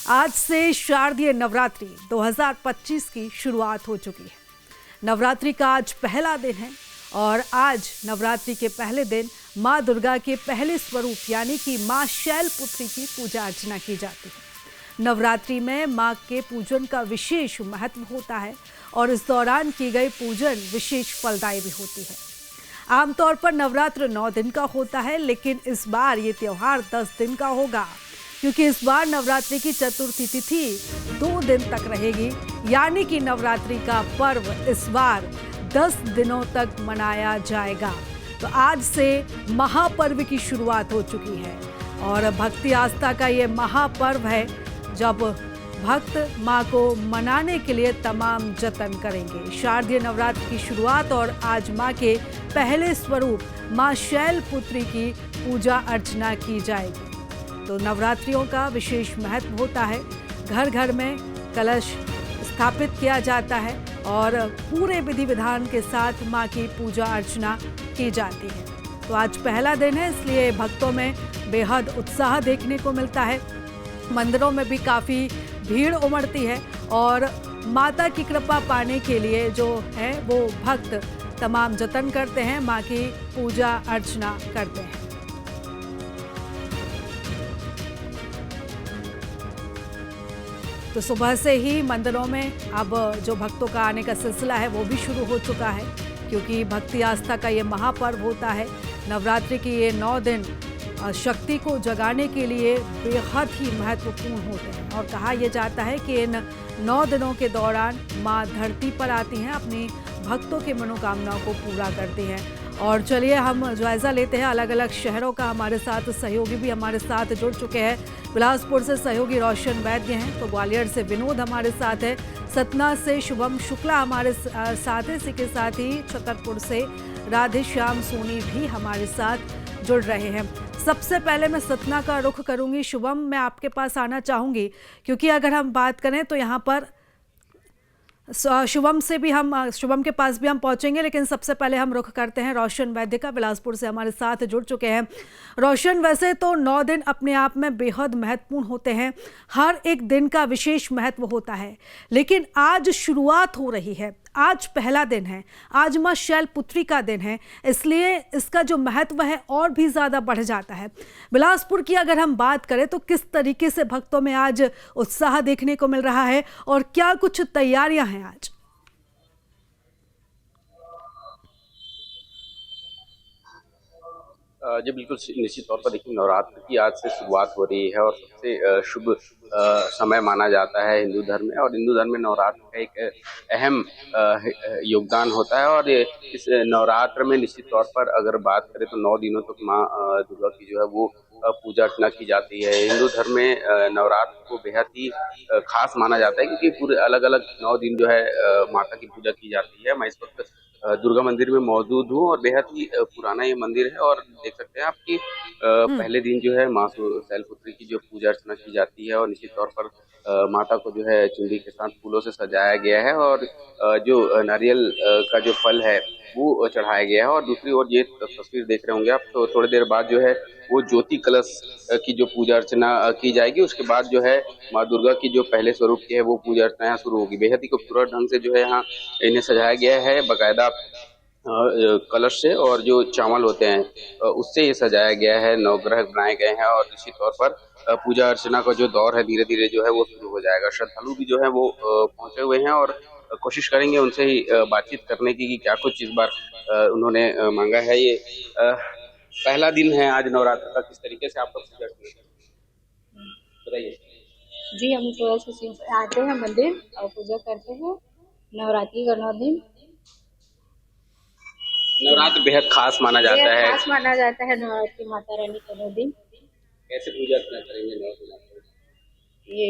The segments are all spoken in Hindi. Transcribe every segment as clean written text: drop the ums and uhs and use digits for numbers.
आज से शारदीय नवरात्रि 2025 की शुरुआत हो चुकी है। नवरात्रि का आज पहला दिन है और आज नवरात्रि के पहले दिन माँ दुर्गा के पहले स्वरूप यानी कि माँ शैलपुत्री की पूजा अर्चना की जाती है। नवरात्रि में माँ के पूजन का विशेष महत्व होता है और इस दौरान की गई पूजन विशेष फलदायी भी होती है। आमतौर पर नवरात्र 9 दिन का होता है, लेकिन इस बार ये त्योहार 10 दिन का होगा, क्योंकि इस बार नवरात्रि की चतुर्थी तिथि 2 दिन तक रहेगी, यानी कि नवरात्रि का पर्व इस बार 10 दिनों तक मनाया जाएगा। तो आज से महापर्व की शुरुआत हो चुकी है और भक्ति आस्था का ये महापर्व है, जब भक्त माँ को मनाने के लिए तमाम जतन करेंगे। शारदीय नवरात्र की शुरुआत और आज माँ के पहले स्वरूप माँ शैलपुत्री की पूजा अर्चना की जाएगी। तो नवरात्रियों का विशेष महत्व होता है। घर घर में कलश स्थापित किया जाता है और पूरे विधि विधान के साथ माँ की पूजा अर्चना की जाती है। तो आज पहला दिन है, इसलिए भक्तों में बेहद उत्साह देखने को मिलता है। मंदिरों में भी काफ़ी भीड़ उमड़ती है और माता की कृपा पाने के लिए जो है वो भक्त तमाम जतन करते हैं, माँ की पूजा अर्चना करते हैं। तो सुबह से ही मंदिरों में अब जो भक्तों का आने का सिलसिला है वो भी शुरू हो चुका है, क्योंकि भक्ति आस्था का ये महापर्व होता है। नवरात्रि की ये 9 दिन शक्ति को जगाने के लिए बेहद ही महत्वपूर्ण होते हैं और कहा यह जाता है कि इन 9 दिनों के दौरान माँ धरती पर आती हैं, अपनी भक्तों की मनोकामनाओं को पूरा करती हैं। और चलिए हम जायज़ा लेते हैं अलग अलग शहरों का। हमारे साथ सहयोगी भी हमारे साथ जुड़ चुके हैं। बिलासपुर से सहयोगी रोशन वैद्य हैं, तो ग्वालियर से विनोद हमारे साथ है, सतना से शुभम शुक्ला हमारे साथ है, इसी के साथ ही छतरपुर से राधे श्याम सोनी भी हमारे साथ जुड़ रहे हैं। सबसे पहले मैं सतना का रुख करूंगी। शुभम, मैं आपके पास आना चाहूँगी, क्योंकि अगर हम बात करें तो यहाँ पर शुभम के पास भी हम पहुंचेंगे, लेकिन सबसे पहले हम रुख करते हैं रोशन वैद्य का। बिलासपुर से हमारे साथ जुड़ चुके हैं। रोशन, वैसे तो 9 दिन अपने आप में बेहद महत्वपूर्ण होते हैं, हर एक दिन का विशेष महत्व होता है, लेकिन आज शुरुआत हो रही है, आज पहला दिन है, आज माँ शैलपुत्री का दिन है, इसलिए इसका जो महत्व है और भी ज़्यादा बढ़ जाता है। बिलासपुर की अगर हम बात करें तो किस तरीके से भक्तों में आज उत्साह देखने को मिल रहा है और क्या कुछ तैयारियां हैं आज? जी बिल्कुल, निश्चित तौर पर देखिए, नवरात्र की आज से शुरुआत हो रही है और सबसे शुभ समय माना जाता है हिंदू धर्म में। और हिंदू धर्म में नवरात्र का एक अहम योगदान होता है। और इस नवरात्र में निश्चित तौर पर अगर बात करें तो 9 दिनों तक माँ दुर्गा की जो है वो पूजा अर्चना की जाती है। हिंदू धर्म में नवरात्र को बेहद ही खास माना जाता है, क्योंकि पूरे अलग अलग 9 दिन जो है माता की पूजा की जाती है। मैं इस वक्त दुर्गा मंदिर में मौजूद हूँ और बेहद ही पुराना ये मंदिर है। और देख सकते हैं आप कि पहले दिन जो है माँ शैलपुत्री की जो पूजा अर्चना की जाती है और निश्चित तौर पर माता को जो है चुनरी के साथ फूलों से सजाया गया है और जो नारियल का जो फल है वो चढ़ाया गया है। और दूसरी ओर ये तस्वीर देख रहे होंगे आप, तो थोड़ी देर बाद जो है वो ज्योति कलश की जो पूजा अर्चना की जाएगी। उसके बाद जो है माँ दुर्गा की जो पहले स्वरूप की है वो पूजा अर्चना यहाँ शुरू होगी। बेहद ही खूबसूरत ढंग से जो है यहाँ इन्हें सजाया गया है, बाकायदा कलश से और जो चावल होते हैं उससे ये सजाया गया है। नवग्रह बनाए गए हैं और निश्चित तौर पर पूजा अर्चना का जो दौर है धीरे धीरे जो है वो शुरू हो जाएगा। श्रद्धालु भी जो है वो पहुंचे हुए हैं और कोशिश करेंगे उनसे ही बातचीत करने की कि क्या कुछ इस बार उन्होंने मांगा है। ये पहला दिन है आज नवरात्र का, किस तरीके से आपका पूजा बताइए। जी, हम सुबह से आते हैं मंदिर और पूजा करते हैं। नवरात्रि का 9 दिन नवरात्र बेहद खास माना जाता है। खास माना जाता है नवरात्रि माता रानी का 9 दिन। कैसे पूजा अर्चना करेंगे 9 दिन? ये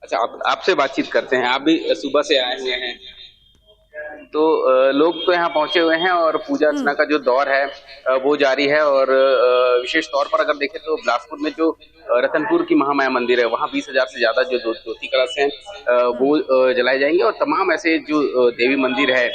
अच्छा, आपसे बातचीत करते हैं। आप भी सुबह से आए हुए हैं, तो लोग तो यहाँ पहुंचे हुए हैं और पूजा अर्चना का जो दौर है वो जारी है। और विशेष तौर पर अगर देखें तो बिलासपुर में जो रतनपुर की महामाया मंदिर है वहाँ 20,000 से ज्यादा जो ज्योति कलश हैं वो जलाए जाएंगे। और तमाम ऐसे जो देवी मंदिर है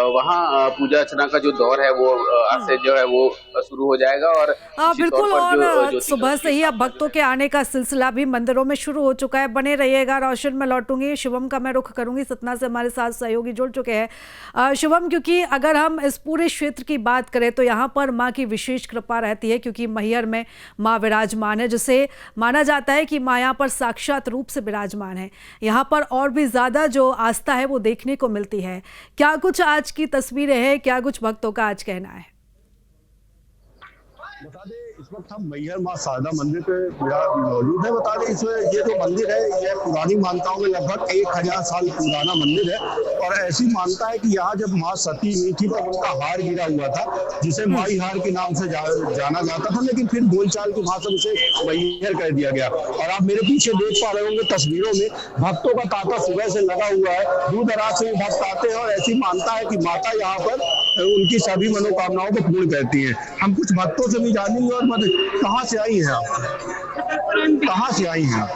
वहाँ पूजा अर्चना का जो दौर है वो आज से जो है वो शुरू हो जाएगा। और बिल्कुल, और सुबह से ही अब भक्तों के आने का सिलसिला भी मंदिरों में शुरू हो चुका है। बने रहिएगा, रोशन में लौटूंगी, शिवम का मैं रुख करूंगी। सतना से हमारे साथ सहयोगी जुड़ चुके हैं। शिवम, क्योंकि अगर हम इस पूरे क्षेत्र की बात करें तो यहाँ पर माँ की विशेष कृपा रहती है, क्योंकि मैहर में माँ विराजमान है, जिसे माना जाता है कि माँ यहाँ पर साक्षात रूप से विराजमान है। यहाँ पर और भी ज्यादा जो आस्था है वो देखने को मिलती है। क्या कुछ आज की तस्वीरें हैं, क्या कुछ भक्तों का आज कहना है? बता दें, इस वक्त हम मैहर माँ शारदा मंदिर पे मौजूद है। बता दें, इसमें ये जो मंदिर है यह पुरानी मान्यताओं में लगभग 1000 साल पुराना मंदिर है। और ऐसी मान्यता है कि यहाँ जब माँ सती हुई थी तो उनका हार गिरा हुआ था, जिसे माई हार के नाम से जाना जाता था, लेकिन फिर बोलचाल की भाषा उसे मैहर कर दिया गया। और आप मेरे पीछे देख पा रहे होंगे तस्वीरों में भक्तों का तांता सुबह से लगा हुआ है। दूर दराज से भक्त आते हैं और ऐसी मान्यता है कि माता यहाँ पर उनकी सभी मनोकामनाओं को पूर्ण करती है। हम कुछ भक्तों से भी जानेंगे। और कहाँ से आई हैं आप? कहाँ से आई हैं आप?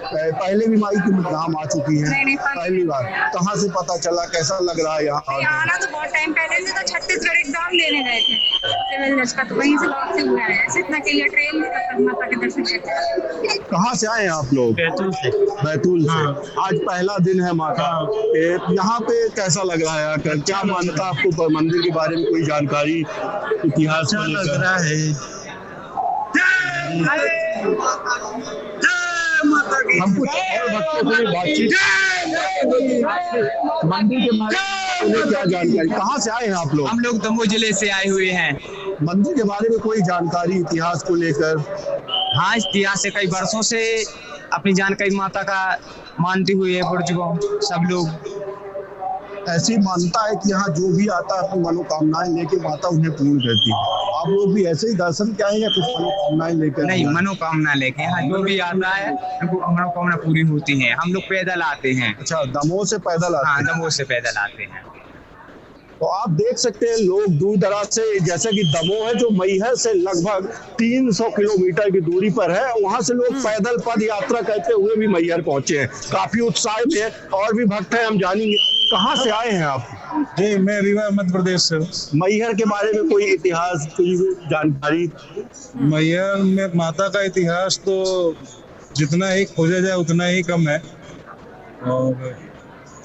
पहले भी माई की नाम आ चुकी है? नहीं, पहली बार। कहाँ से पता चला, कैसा लग रहा है यहाँ? आना तो बहुत टाइम पहले से, तो छत्तीसगढ़ एग्जाम लेने गए थे सिविल जज का, तो वहीं से लौटते हुए आए हैं। इतना के लिए ट्रेन में माता के दर्शन किए। कहाँ से आए हैं आप लोग? बैतूल से। बैतूल से। हाँ। आज पहला दिन है माता। हाँ। यहाँ पे कैसा लग रहा है आकर? क्या मान्यता आपको मंदिर के बारे में, कोई जानकारी, इतिहास लग रहा है? हम कुछ और भक्तों से बातचीत मंदिर के बारे में क्या जानकारी? कहाँ से आए हैं आप लोग? हम लोग दमोह जिले से आए हुए हैं। मंदिर के बारे में कोई जानकारी, इतिहास को लेकर? हाँ, इतिहास से कई वर्षों से अपनी जानकारी माता का मानते हुए बुजुर्ग सब लोग। ऐसी मान्यता है कि यहाँ जो भी आता है अपनी मनोकामनाएं लेके माता उन्हें पूर्ण करती है। आप लोग भी ऐसे ही दर्शन के आए या कुछ मनोकामनाएं लेकर? नहीं, मनोकामना लेके यहाँ जो भी आता है उनको मनोकामना पूरी होती है। हम लोग पैदल आते हैं। अच्छा, दमोह से पैदल आते हैं? हाँ, दमोह से पैदल आते हैं। तो आप देख सकते हैं लोग दूर दराज से, जैसे कि दमोह है जो मैहर से लगभग 300 किलोमीटर की दूरी पर है, वहां से लोग पैदल पद यात्रा करते हुए भी मैहर पहुंचे हैं। काफी उत्साह में और भी भक्त हैं, हम जानेंगे। कहाँ से आए हैं आप? जी, मैं रीवा मध्य प्रदेश से। मैहर के बारे में कोई इतिहास, कोई जानकारी? मैहर में माता का इतिहास तो जितना ही खोजा जाए उतना ही कम है, और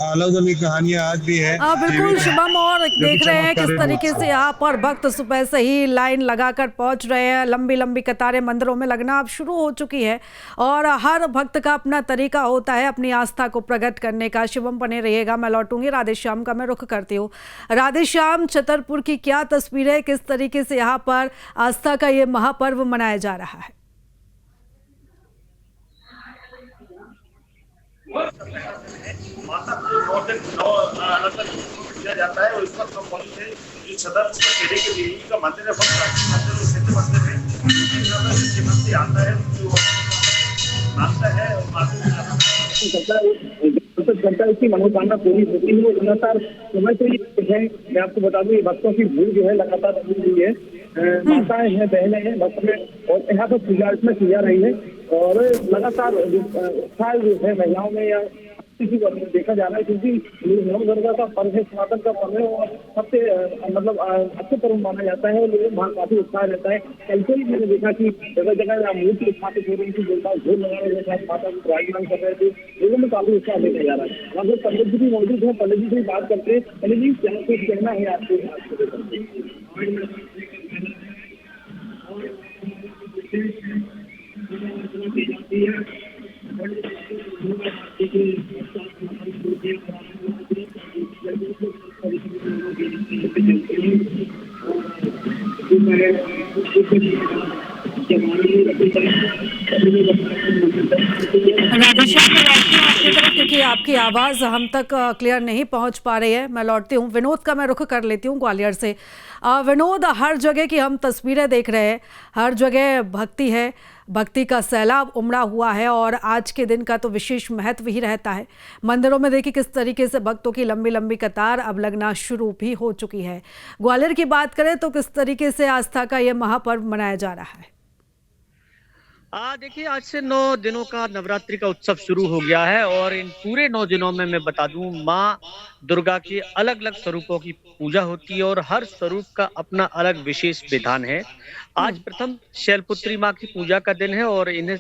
अलग अलग कहानियां आज भी है। बिल्कुल शुभम, और देख रहे हैं किस तरीके से यहाँ पर भक्त सुबह से ही लाइन लगाकर पहुंच रहे हैं। लंबी लंबी कतारें मंदिरों में लगना अब शुरू हो चुकी है और हर भक्त का अपना तरीका होता है अपनी आस्था को प्रकट करने का। शिवम बने रहिएगा, मैं लौटूंगी। राधे श्याम का मैं रुख करती हूँ। राधे श्याम, छतरपुर की क्या तस्वीर है, किस तरीके से यहाँ पर आस्था का ये महापर्व मनाया जा रहा है? माता को 9 दिन किया जाता है। और इस वक्त हम जो छतरपुर खेड़े के देवी का मंदिर है, बहुत सिद्ध मंदिर है। मंदिर आता है जो मानता है और करता है, उसकी मनोकामना पूरी होती है। वो लगातार समय से है। मैं आपको बता दूं, ये भक्तों की भीड़ जो है लगातार बनी हुई है। माताएं हैं, बहनें हैं भक्त में, और यहाँ पर पूजा अर्चना की जा रही है। और लगातार उत्साह जो है महिलाओं में या किसी को देखा जा रहा है, क्योंकि नवदुर्गा का पर्व है, सनातन का पर्व है और सबसे मतलब अच्छे पर्व माना जाता है। और लोगों में वहाँ काफी उत्साह रहता है। कल से ही मैंने देखा कि जगह जगह मूर्ति स्थापित हो रही थी, ढोल लगा रहे थे, माता को विराजमान कर रहे थे। लोगों में काफी उत्साह देखा जा रहा है। वहाँ पर पंडित जी भी मौजूद है, पंडित जी से बात करते हैं। पंडित जी, क्या कुछ कहना है आपको? क्योंकि आपकी आवाज़ हम तक क्लियर नहीं पहुंच पा रही है, मैं लौटती हूँ। विनोद का मैं रुख कर लेती हूँ ग्वालियर से। विनोद, हर जगह की हम तस्वीरें देख रहे हैं, हर जगह भक्ति है, भक्ति का सैलाब उमड़ा हुआ है और आज के दिन का तो विशेष महत्व ही रहता है। मंदिरों में देखिए किस तरीके से भक्तों की लंबी लंबी कतार अब लगना शुरू भी हो चुकी है। ग्वालियर की बात करें तो किस तरीके से आस्था का यह महापर्व मनाया जा रहा है। देखिए, आज से 9 दिनों का नवरात्रि का उत्सव शुरू हो गया है और इन पूरे 9 दिनों में मैं बता दूं, माँ दुर्गा के अलग अलग स्वरूपों की पूजा होती है और हर स्वरूप का अपना अलग विशेष विधान है। आज प्रथम शैलपुत्री माँ की पूजा का दिन है और इन्हें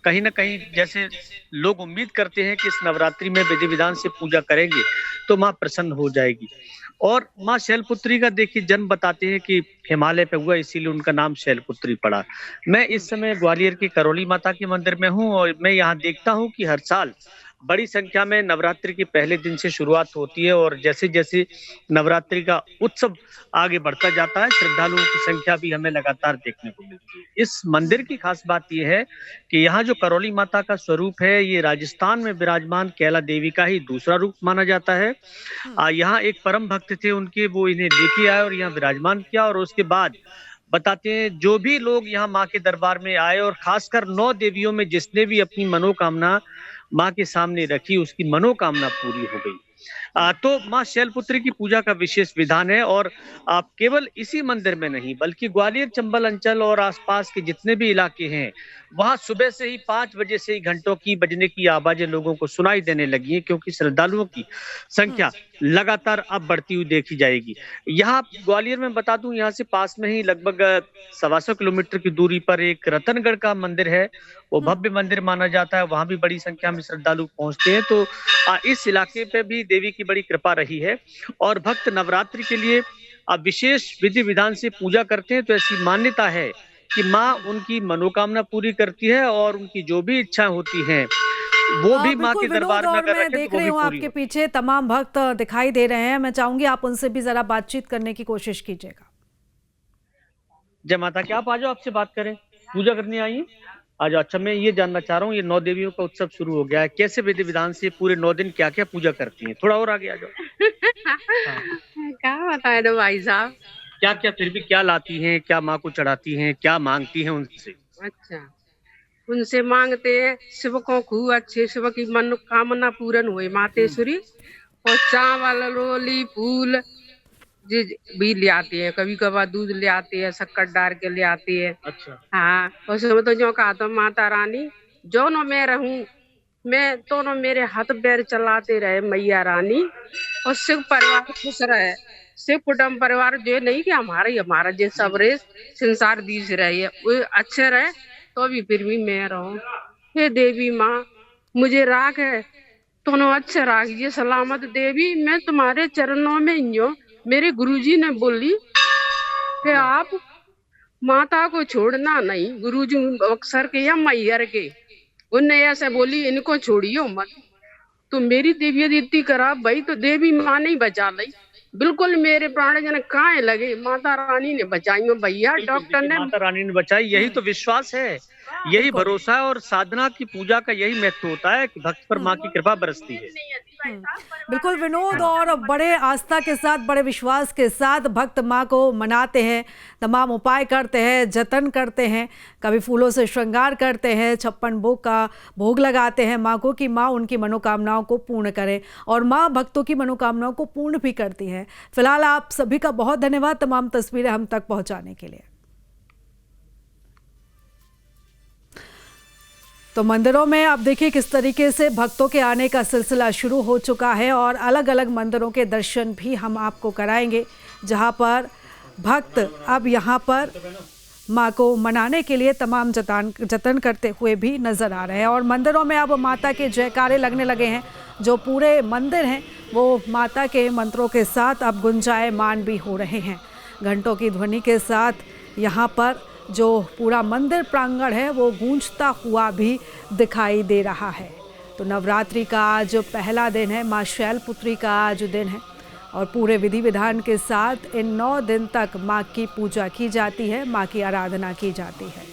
कहीं ना कहीं जैसे लोग उम्मीद करते हैं कि इस नवरात्रि में विधि विधान से पूजा करेंगे तो माँ प्रसन्न हो जाएगी। और माँ शैलपुत्री का देखिए जन्म बताते हैं कि हिमालय पे हुआ, इसीलिए उनका नाम शैलपुत्री पड़ा। मैं इस समय ग्वालियर के करौली माता के मंदिर में हूँ और मैं यहाँ देखता हूँ कि हर साल बड़ी संख्या में नवरात्रि के पहले दिन से शुरुआत होती है और जैसे जैसे नवरात्रि का उत्सव आगे बढ़ता जाता है, श्रद्धालुओं की संख्या भी हमें लगातार देखने को मिलती है। इस मंदिर की खास बात यह है कि यहाँ जो करौली माता का स्वरूप है, ये राजस्थान में विराजमान कैला देवी का ही दूसरा रूप माना जाता है। यहाँ एक परम भक्त थे उनके, वो इन्हें लेके आए और यहाँ विराजमान किया और उसके बाद बताते हैं जो भी लोग यहाँ माँ के दरबार में आए और खासकर 9 देवियों में जिसने भी अपनी मनोकामना माँ के सामने रखी, उसकी मनोकामना पूरी हो गई। तो माँ शैलपुत्री की पूजा का विशेष विधान है और आप केवल इसी मंदिर में नहीं बल्कि ग्वालियर चंबल अंचल और आसपास के जितने भी इलाके हैं, वहां सुबह से ही 5 बजे से ही घंटों की बजने की आवाजें लोगों को सुनाई देने लगी है, क्योंकि श्रद्धालुओं की संख्या लगातार अब बढ़ती हुई देखी जाएगी। यहाँ ग्वालियर में बता दूं, यहाँ से पास में ही लगभग 125 किलोमीटर की दूरी पर एक रतनगढ़ का मंदिर है, वो भव्य मंदिर माना जाता है। वहां भी बड़ी संख्या में श्रद्धालु पहुंचते हैं। तो इस इलाके पे भी देवी की बड़ी कृपा रही है और भक्त नवरात्रि के लिए विशेष विधि विधान से पूजा करते हैं। तो ऐसी मान्यता है कि माँ उनकी मनोकामना पूरी करती है और उनकी जो भी इच्छाएं होती हैं वो भी माँ के दरबार में अगर देख रही हूँ आपके पीछे तमाम भक्त दिखाई दे रहे हैं। मैं चाहूंगी आप उनसे भी जरा बातचीत करने की कोशिश कीजिएगा। जय माता, क्या आप आ जाओ, आपसे बात करें, पूजा करने आई आ जाओ। अच्छा, मैं ये जानना चाह रहा हूँ, ये 9 देवियों का उत्सव शुरू हो गया है, कैसे विधि विधान से पूरे 9 दिन क्या क्या पूजा करती हैं? थोड़ा और आगे आ जाओ। क्या बताए दो भाई साहब, क्या क्या फिर भी क्या लाती हैं, क्या माँ को चढ़ाती हैं, क्या मांगती हैं उनसे? अच्छा, उनसे मांगते हैं शिव को खूब अच्छे शिव की मनोकामना पूर्ण हुए मातेश्वरी, और चावल रोली फूल भी ले आते हैं, कभी कभार दूध ले आते हैं, शक्कर डाल के ले आते हैं। अच्छा, हाँ, उसमें तो जो कहा तो माता रानी जो न मैं रहूं, मैं तो न मेरे हाथ पैर चलाते रहे मैया रानी, और शिव परिवार खुश रहे, शिव कुटुंब परिवार जो नहीं कि हमारा जो सब रहे संसार दीज रहे वो अच्छे रहे, तो भी फिर भी मैं रहूं। हे देवी माँ, मुझे राख है तो न अच्छे राखिए सलामत देवी, मैं तुम्हारे चरणों में ही हूँ। मेरे गुरुजी ने बोली कि आप माता को छोड़ना नहीं, गुरुजी अक्सर के या मैयर के, उनने ऐसे बोली इनको छोड़ियो मत। तो मेरी देवी दीदी करा भाई, तो देवी माँ नहीं बचा ली, बिल्कुल मेरे प्राण जन कहाँ लगे, माता रानी ने बचाई भैया, डॉक्टर ने माता रानी ने बचाई। यही तो विश्वास है, यही भरोसा है और साधना की पूजा का यही महत्व होता है कि भक्त पर माँ की कृपा बरसती है। बिल्कुल विनोद, और बड़े आस्था के साथ, बड़े विश्वास के साथ भक्त माँ को मनाते हैं, तमाम उपाय करते हैं, जतन करते हैं, कभी फूलों से श्रृंगार करते हैं, 56 भोग का भोग लगाते हैं माँ को कि माँ उनकी मनोकामनाओं को पूर्ण करे, और माँ भक्तों की मनोकामनाओं को पूर्ण भी करती है। फिलहाल आप सभी का बहुत धन्यवाद तमाम तस्वीरें हम तक पहुँचाने के लिए। तो मंदिरों में अब देखिए किस तरीके से भक्तों के आने का सिलसिला शुरू हो चुका है और अलग अलग मंदिरों के दर्शन भी हम आपको कराएंगे, जहां पर भक्त अब यहां पर मां को मनाने के लिए तमाम जतन करते हुए भी नजर आ रहे हैं। और मंदिरों में अब माता के जयकारे लगने लगे हैं, जो पूरे मंदिर हैं वो माता के मंत्रों के साथ अब गुंजायमान भी हो रहे हैं। घंटों की ध्वनि के साथ यहाँ पर जो पूरा मंदिर प्रांगण है वो गूंजता हुआ भी दिखाई दे रहा है। तो नवरात्रि का आज पहला दिन है, माँ शैलपुत्री का आज दिन है और पूरे विधि विधान के साथ इन 9 दिन तक माँ की पूजा की जाती है, माँ की आराधना की जाती है।